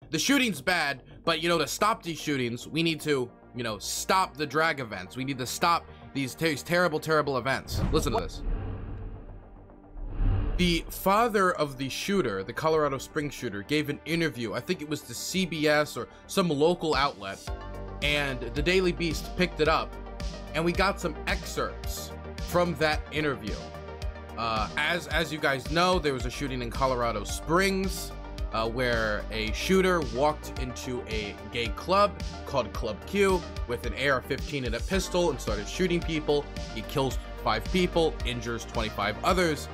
the shooting's bad, but, you know, to stop these shootings, we need to, you know, stop the drag events. We need to stop these terrible, terrible events. Listen to this. The father of the shooter, the Colorado Springs shooter, gave an interview. I think it was to CBS or some local outlet, and the Daily Beast picked it up, and we got some excerpts from that interview. As you guys know, there was a shooting in Colorado Springs where a shooter walked into a gay club called Club Q with an AR-15 and a pistol and started shooting people. He kills 5 people, injures 25 others.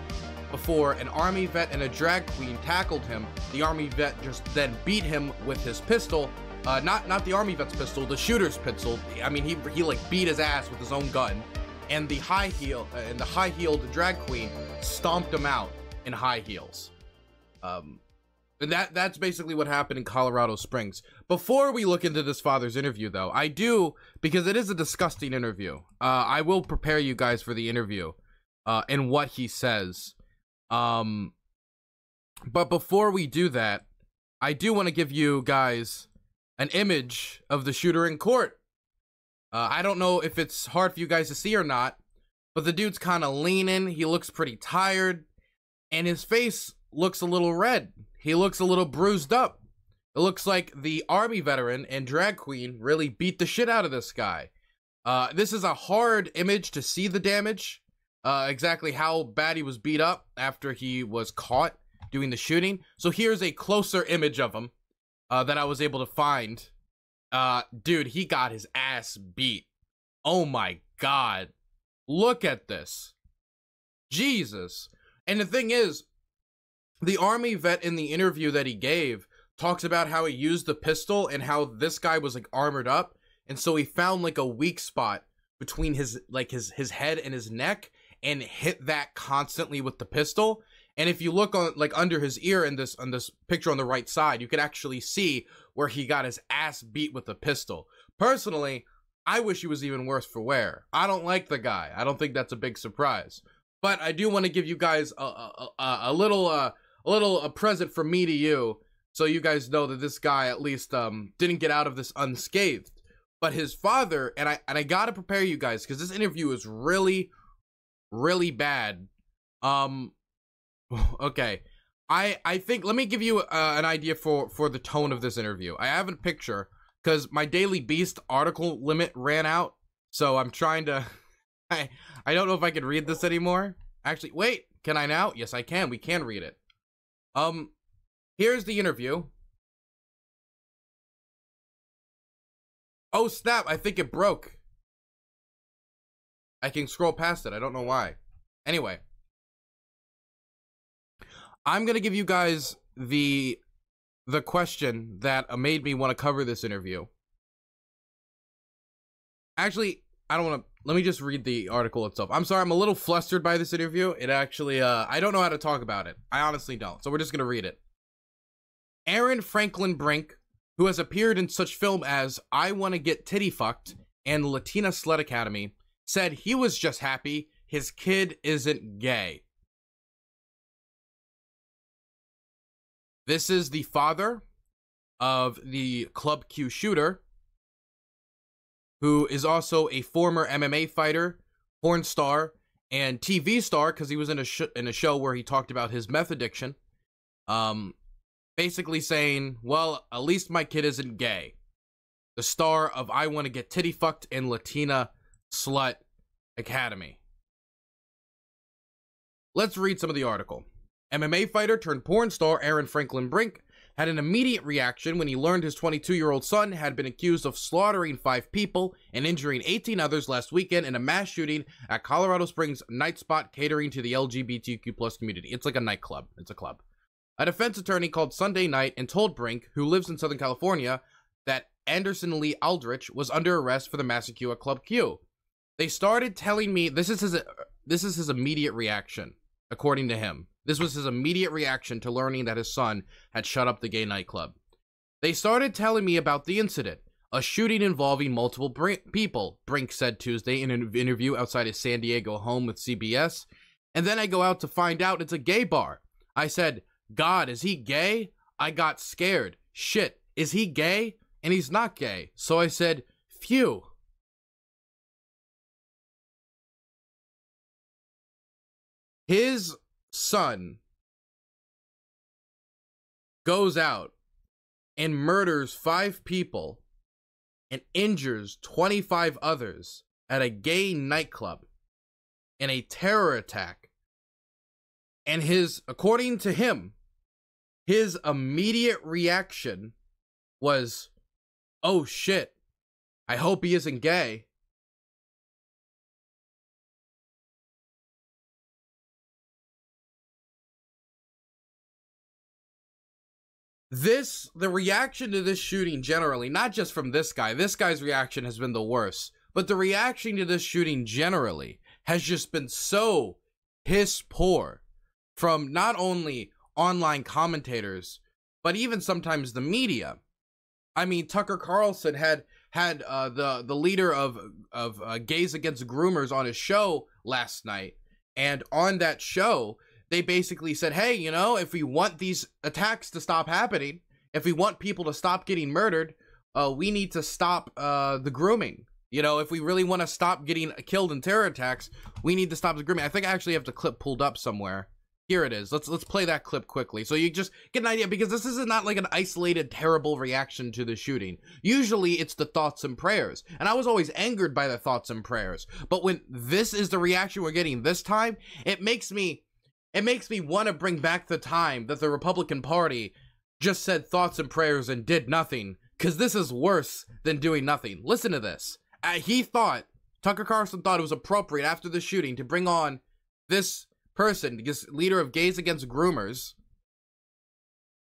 Before an army vet and a drag queen tackled him, the army vet just then beat him with his pistol. Not the army vet's pistol, the shooter's pistol. I mean, he like beat his ass with his own gun, and the high-heeled drag queen stomped him out in high heels. And that's basically what happened in Colorado Springs. Before we look into this father's interview, though, I do, because it is a disgusting interview. I will prepare you guys for the interview and what he says. But before we do that, I do want to give you guys an image of the shooter in court. I don't know if it's hard for you guys to see or not, but the dude's kind of leaning. He looks pretty tired, and his face looks a little red. He looks a little bruised up. It looks like the army veteran and drag queen really beat the shit out of this guy. This is a hard image to see the damage. Exactly how bad he was beat up after he was caught doing the shooting. So here's a closer image of him that I was able to find. Dude, he got his ass beat. Oh my God. Look at this. Jesus. And the thing is, the army vet in the interview that he gave talks about how he used the pistol and how this guy was like armored up. And so he found like a weak spot between his head and his neck, and hit that constantly with the pistol. And if you look on like under his ear in this picture on the right side, you could actually see where he got his ass beat with the pistol. Personally, I wish he was even worse for wear. I don't like the guy. I don't think that's a big surprise. But I do want to give you guys a little present from me to you, so you guys know that this guy at least didn't get out of this unscathed. But his father, and I gotta prepare you guys because this interview is really bad. Okay, I think, let me give you an idea for the tone of this interview. I have a picture because my Daily Beast article limit ran out, so I'm trying to I don't know if I can read this anymore. Actually, wait, can I now? Yes, I can. We can read it. Here's the interview. Oh snap, I think it broke. I can scroll past it. I don't know why. Anyway, I'm gonna give you guys the question that made me want to cover this interview. Actually, I don't want to. Let me just read the article itself. I'm sorry, I'm a little flustered by this interview. It actually, I don't know how to talk about it. I honestly don't. So we're just gonna read it. Aaron Franklin Brink, who has appeared in such film as I Want to Get Titty Fucked and Latina Slut Academy, said he was just happy his kid isn't gay. This is the father of the Club Q shooter, who is also a former MMA fighter, porn star, and TV star, because he was in a show where he talked about his meth addiction. Basically saying, well, at least my kid isn't gay. The star of I Want to Get Titty Fucked and Latina Slut Academy. Let's read some of the article. MMA fighter turned porn star Aaron Franklin Brink had an immediate reaction when he learned his 22-year-old son had been accused of slaughtering 5 people and injuring 18 others last weekend in a mass shooting at Colorado Springs night spot catering to the LGBTQ+ community. It's like a nightclub. It's a club. A defense attorney called Sunday night and told Brink, who lives in Southern California, that Anderson Lee Aldrich was under arrest for the massacre at Club Q. They started telling me, this is his immediate reaction, according to him. This was his immediate reaction to learning that his son had shut up the gay nightclub. They started telling me about the incident, a shooting involving multiple people, Brink said Tuesday in an interview outside his San Diego home with CBS. And then I go out to find out it's a gay bar. I said, God, is he gay? I got scared. Shit, is he gay? And he's not gay. So I said, phew. His son goes out and murders 5 people and injures 25 others at a gay nightclub in a terror attack. And according to him, his immediate reaction was, oh shit, I hope he isn't gay. The reaction to this shooting generally, not just from this guy's reaction has been the worst, but the reaction to this shooting generally has just been so piss poor from not only online commentators, but even sometimes the media. I mean, Tucker Carlson had the leader of Gays Against Groomers on his show last night, and on that show, they basically said, hey, you know, if we want these attacks to stop happening, if we want people to stop getting murdered, we need to stop the grooming. You know, if we really want to stop getting killed in terror attacks, we need to stop the grooming. I think I actually have the clip pulled up somewhere. Here it is. Let's play that clip quickly, so you just get an idea, because this is not like an isolated, terrible reaction to the shooting. Usually, it's the thoughts and prayers, and I was always angered by the thoughts and prayers. But when this is the reaction we're getting this time, it makes me want to bring back the time that the Republican Party just said thoughts and prayers and did nothing, because this is worse than doing nothing. Listen to this. Tucker Carlson thought it was appropriate after the shooting to bring on this person, this leader of Gays Against Groomers,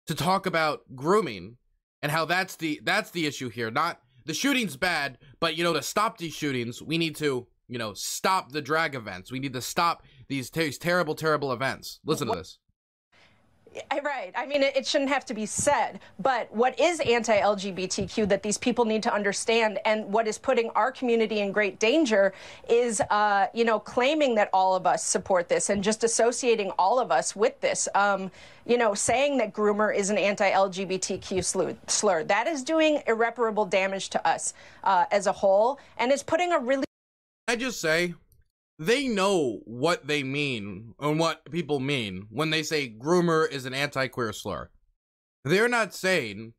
to talk about grooming and how that's the issue here. Not the shooting's bad, but, you know, to stop these shootings, we need to, you know, stop the drag events. We need to stop these terrible, terrible events. Listen to this. Right. I mean, it shouldn't have to be said, but what is anti-LGBTQ that these people need to understand, and what is putting our community in great danger is, you know, claiming that all of us support this and just associating all of us with this. You know, saying that groomer is an anti-LGBTQ slur, that is doing irreparable damage to us as a whole, and it's putting a really... I just say, they know what they mean and what people mean when they say groomer is an anti-queer slur. They're not saying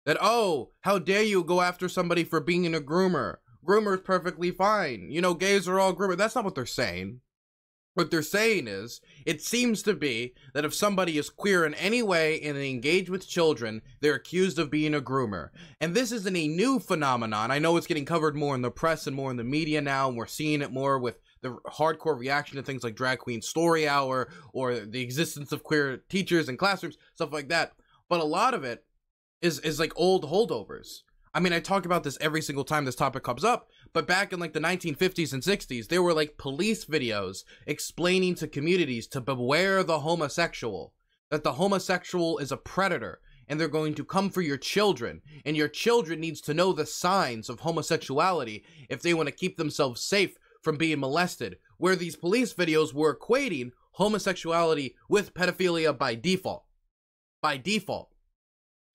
that, oh, how dare you go after somebody for being a groomer. Groomer's perfectly fine. You know, gays are all groomer. That's not what they're saying. What they're saying is, it seems to be that if somebody is queer in any way and they engage with children, they're accused of being a groomer. And this isn't a new phenomenon. I know it's getting covered more in the press and more in the media now, and we're seeing it more with the hardcore reaction to things like Drag Queen Story Hour or the existence of queer teachers in classrooms, stuff like that. But a lot of it is like old holdovers. I mean, I talk about this every single time this topic comes up, but back in like the 1950s and 60s, there were like police videos explaining to communities to beware the homosexual, that the homosexual is a predator and they're going to come for your children, and your children needs to know the signs of homosexuality if they want to keep themselves safe from being molested, where these police videos were equating homosexuality with pedophilia by default.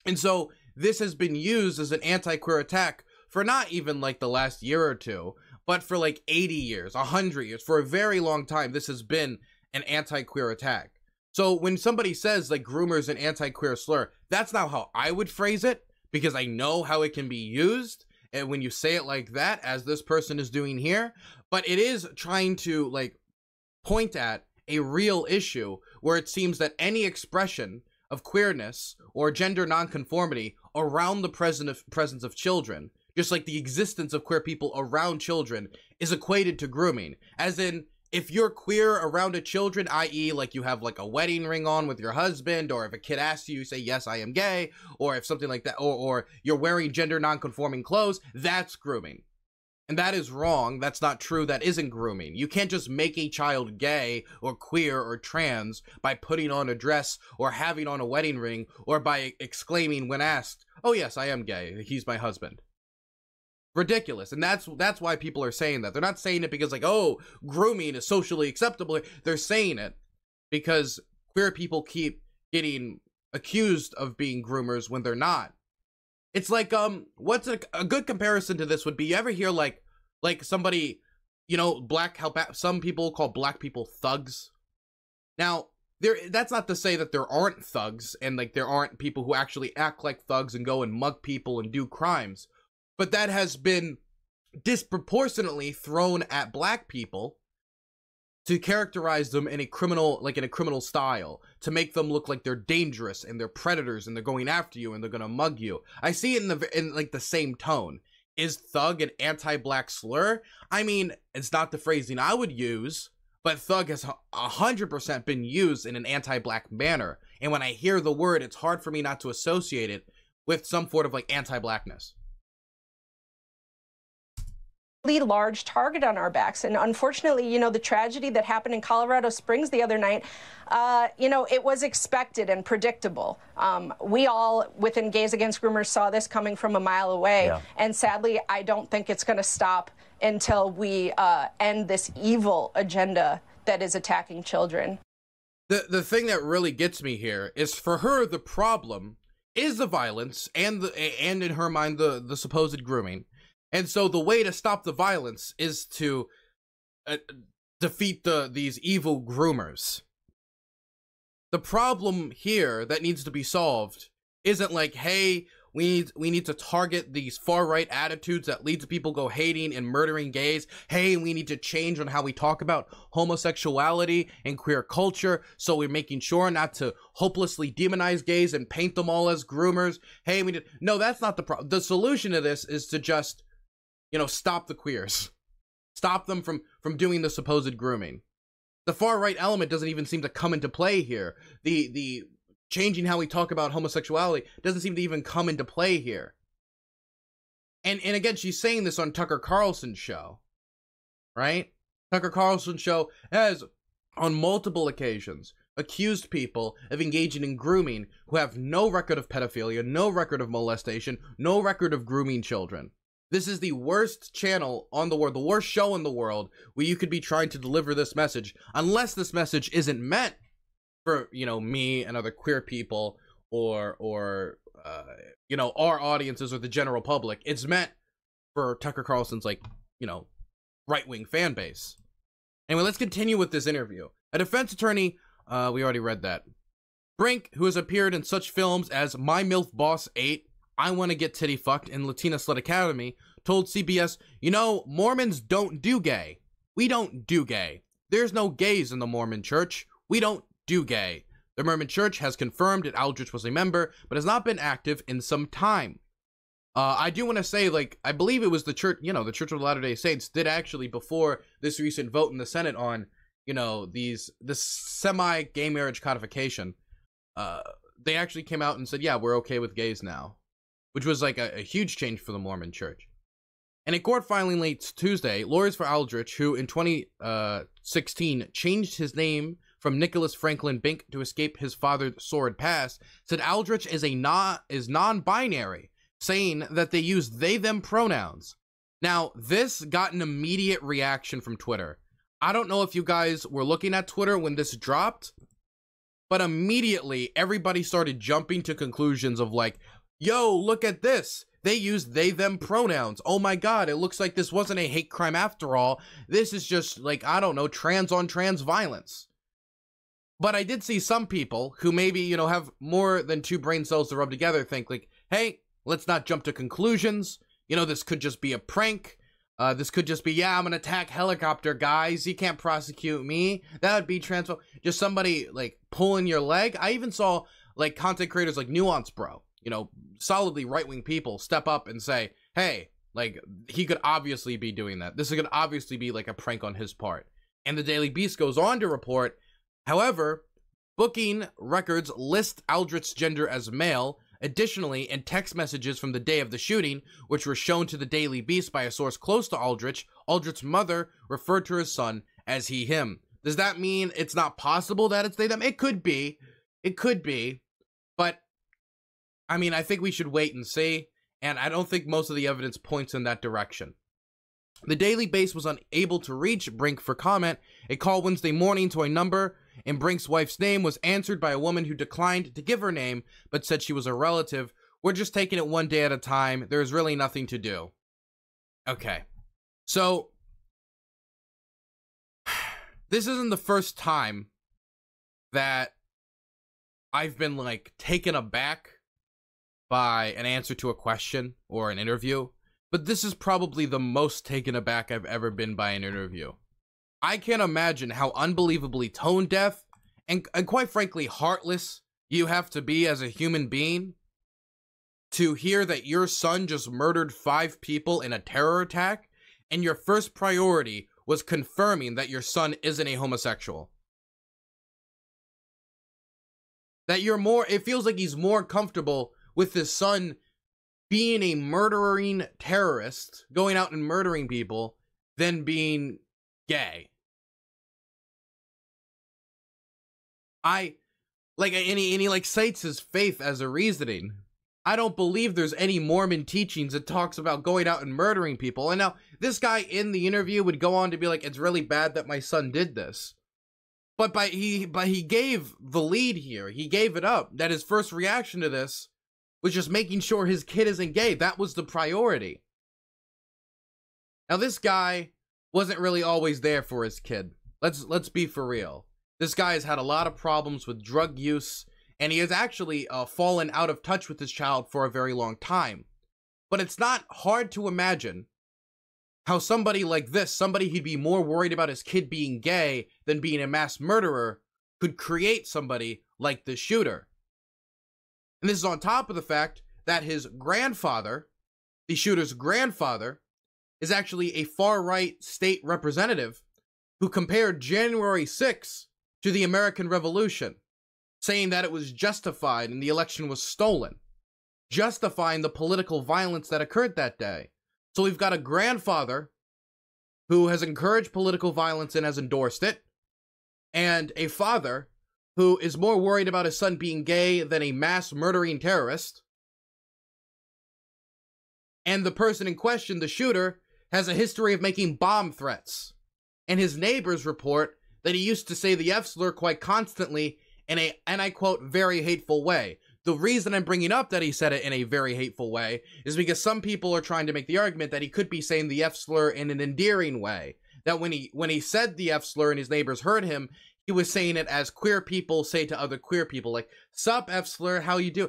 And so this has been used as an anti-queer attack for not even like the last year or two, but for like 80 years, 100 years, for a very long time. This has been an anti-queer attack. So when somebody says like groomer is an anti-queer slur, that's not how I would phrase it, because I know how it can be used. And when you say it like that, as this person is doing here, but it is trying to like point at a real issue where it seems that any expression of queerness or gender nonconformity around the presence of children, just like the existence of queer people around children, is equated to grooming. As in, if you're queer around a children, i.e. like you have like a wedding ring on with your husband, or if a kid asks you, you say, yes, I am gay, or if something like that, or you're wearing gender nonconforming clothes, that's grooming. And that is wrong. That's not true. That isn't grooming. You can't just make a child gay or queer or trans by putting on a dress or having on a wedding ring, or by exclaiming when asked, oh yes, I am gay, he's my husband. Ridiculous. And that's why people are saying that. They're not saying it because like, oh, grooming is socially acceptable. They're saying it because queer people keep getting accused of being groomers when they're not. It's like, what's a good comparison to this would be, you ever hear like somebody, you know, some people call black people thugs. Now, that's not to say that there aren't thugs and like there aren't people who actually act like thugs and go and mug people and do crimes, but that has been disproportionately thrown at black people to characterize them in a criminal style, to make them look like they're dangerous and they're predators and they're going after you and they're gonna mug you. I see it in like the same tone. Is thug an anti-black slur? I mean, it's not the phrasing I would use, but thug has 100% been used in an anti-black manner. And when I hear the word, it's hard for me not to associate it with some sort of like anti-blackness. Large target on our backs. And unfortunately, you know, the tragedy that happened in Colorado Springs the other night, you know, it was expected and predictable. We all within Gays Against Groomers saw this coming from a mile away. Yeah. And sadly, I don't think it's going to stop until we end this evil agenda that is attacking children. The thing that really gets me here is, for her, the problem is the violence and in her mind the supposed grooming. And so the way to stop the violence is to defeat these evil groomers. The problem here that needs to be solved isn't like, hey, we need to target these far-right attitudes that lead to people go hating and murdering gays. Hey, we need to change on how we talk about homosexuality and queer culture, so we're making sure not to hopelessly demonize gays and paint them all as groomers. Hey, no, that's not the problem. The solution to this is to just, you know, stop the queers. Stop them from doing the supposed grooming. The far-right element doesn't even seem to come into play here. The changing how we talk about homosexuality doesn't seem to even come into play here. And again, she's saying this on Tucker Carlson's show, right? Tucker Carlson's show has, on multiple occasions, accused people of engaging in grooming who have no record of pedophilia, no record of molestation, no record of grooming children. This is the worst channel on the world, the worst show in the world where you could be trying to deliver this message, unless this message isn't meant for, you know, me and other queer people or you know, our audiences or the general public. It's meant for Tucker Carlson's, like, you know, right-wing fan base. Anyway, let's continue with this interview. A defense attorney, we already read that. Brink, who has appeared in such films as My MILF Boss 8, I Want to Get Titty Fucked, and Latina Slut Academy, told CBS, you know, Mormons don't do gay. We don't do gay. There's no gays in the Mormon church. We don't do gay. The Mormon church has confirmed that Aldrich was a member, but has not been active in some time. I do want to say, like, I believe it was the church, you know, the Church of Latter-day Saints did actually, before this recent vote in the Senate on, you know, this semi-gay marriage codification, they actually came out and said, yeah, we're okay with gays now, which was like a huge change for the Mormon church. And in court filing late Tuesday, lawyers for Aldrich, who in 2016 changed his name from Nicholas Franklin Bink to escape his father's sordid past, said Aldrich is non-binary, saying that they use they/them pronouns. Now, this got an immediate reaction from Twitter. I don't know if you guys were looking at Twitter when this dropped, but immediately everybody started jumping to conclusions of like, yo, look at this. They use they/them pronouns. Oh my god, it looks like this wasn't a hate crime after all. This is just, like, I don't know, trans-on-trans violence. But I did see some people who maybe, you know, have more than two brain cells to rub together think like, hey, let's not jump to conclusions. You know, this could just be a prank. This could just be, yeah, I'm an attack helicopter, guys. You can't prosecute me. That would be just somebody, like, pulling your leg. I even saw, like, content creators like Nuance Bro, you know, solidly right-wing people step up and say, hey, like, he could obviously be doing that. This could obviously be, like, a prank on his part. And the Daily Beast goes on to report, however, booking records list Aldrich's gender as male. Additionally, in text messages from the day of the shooting, which were shown to the Daily Beast by a source close to Aldrich, Aldrich's mother referred to his son as he, him. Does that mean it's not possible that it's they, them? It could be. It could be. But, I mean, I think we should wait and see. And I don't think most of the evidence points in that direction. The Daily Beast was unable to reach Brink for comment. A call Wednesday morning to a number in Brink's wife's name was answered by a woman who declined to give her name, but said she was a relative We're just taking it one day at a time. There's really nothing to do. Okay. So, this isn't the first time that I've been, like, taken aback by an answer to a question or an interview. But this is probably the most taken aback I've ever been by an interview. I can't imagine how unbelievably tone deaf and quite frankly heartless you have to be as a human being to hear that your son just murdered 5 people in a terror attack and your first priority was confirming that your son isn't a homosexual. That it feels like he's more comfortable with his son being a murdering terrorist, going out and murdering people, than being gay. And he like cites his faith as a reasoning. I don't believe there's any Mormon teachings that talks about going out and murdering people. And now, this guy in the interview would go on to be like, it's really bad that my son did this. But he gave the lead here. He gave it up. That his first reaction to this was just making sure his kid isn't gay. That was the priority. Now, this guy wasn't really always there for his kid. Let's be for real. This guy has had a lot of problems with drug use, and he has actually fallen out of touch with his child for a very long time. But it's not hard to imagine how somebody like this, somebody who'd be more worried about his kid being gay than being a mass murderer, could create somebody like the shooter. And this is on top of the fact that his grandfather, the shooter's grandfather, is actually a far-right state representative who compared January 6th to the American Revolution, saying that it was justified and the election was stolen, justifying the political violence that occurred that day. So we've got a grandfather who has encouraged political violence and has endorsed it, and a father who is more worried about his son being gay than a mass murdering terrorist. And the person in question, the shooter, has a history of making bomb threats. And his neighbors report that he used to say the F slur quite constantly in a, and I quote, very hateful way. The reason I'm bringing up that he said it in a very hateful way is because some people are trying to make the argument that he could be saying the F slur in an endearing way. That when he said the F slur and his neighbors heard him, he was saying it as queer people say to other queer people, like, sup, F slur, how you do?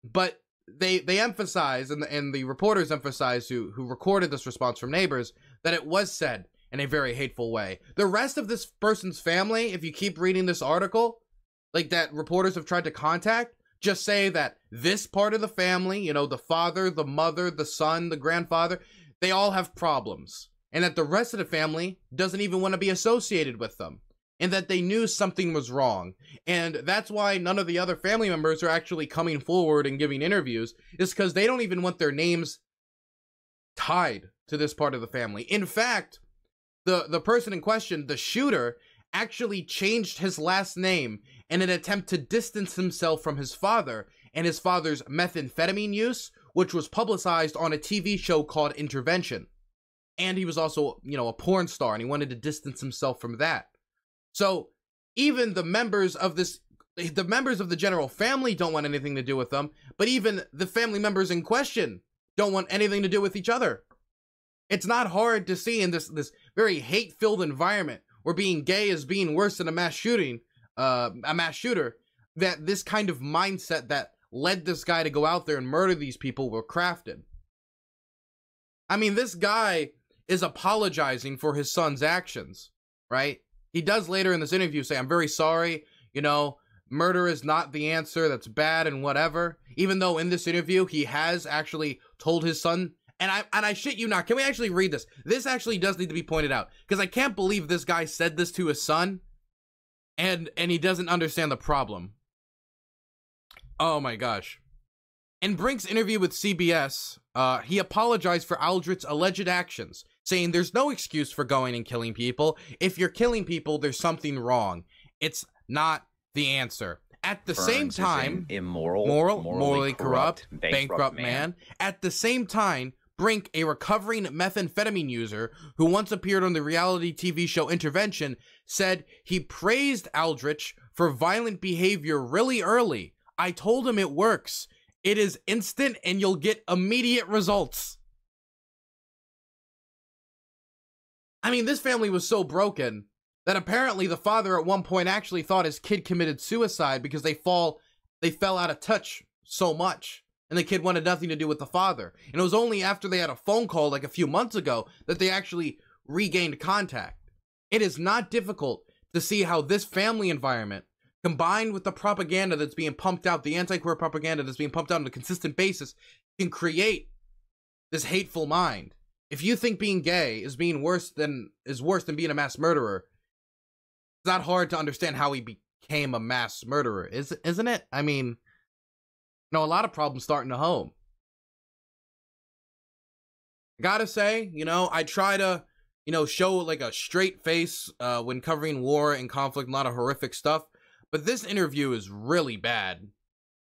But they emphasize, and the reporters emphasize who recorded this response from neighbors, that it was said in a very hateful way. The rest of this person's family, if you keep reading this article, like that reporters have tried to contact, just say that this part of the family, you know, the father, the mother, the son, the grandfather, they all have problems. And that the rest of the family doesn't even want to be associated with them. And that they knew something was wrong. And that's why none of the other family members are actually coming forward and giving interviews, is because they don't even want their names tied to this part of the family. In fact, the person in question, the shooter, actually changed his last name in an attempt to distance himself from his father and his father's methamphetamine use, which was publicized on a TV show called Intervention. And he was also, you know, a porn star, and he wanted to distance himself from that. So even the members of the general family don't want anything to do with them, but even the family members in question don't want anything to do with each other. It's not hard to see in this very hate-filled environment where being gay is being worse than a mass shooter, that this kind of mindset that led this guy to go out there and murder these people were crafted. I mean, this guy is apologizing for his son's actions, right? He does later in this interview say, I'm very sorry, you know, murder is not the answer, that's bad and whatever. Even though in this interview, he has actually told his son, and I shit you not, can we actually read this? This actually does need to be pointed out, because I can't believe this guy said this to his son, and he doesn't understand the problem. Oh my gosh. In Brink's interview with CBS, he apologized for Aldrich's alleged actions, saying there's no excuse for going and killing people. If you're killing people, there's something wrong. It's not the answer. At the same time, morally corrupt, bankrupt man. At the same time, Brink, a recovering methamphetamine user who once appeared on the reality TV show Intervention, said he praised Aldrich for violent behavior really early. I told him it works. It is instant and you'll get immediate results. I mean, this family was so broken that apparently the father at one point actually thought his kid committed suicide because they fell out of touch so much. And the kid wanted nothing to do with the father. And it was only after they had a phone call like a few months ago that they actually regained contact. It is not difficult to see how this family environment, combined with the propaganda that's being pumped out, the anti-queer propaganda that's being pumped out on a consistent basis, can create this hateful mind. If you think being gay is worse than being a mass murderer, it's not hard to understand how he became a mass murderer, isn't it? I mean, a lot of problems start in the home. I gotta say, I try to, show like a straight face when covering war and conflict and a lot of horrific stuff. But this interview is really bad.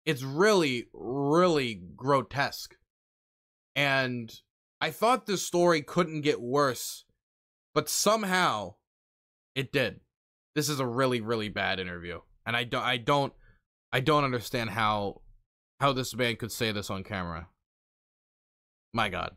It's really, really grotesque. And I thought this story couldn't get worse, but somehow it did. This is a really, really bad interview. And I don't understand how this man could say this on camera. My God.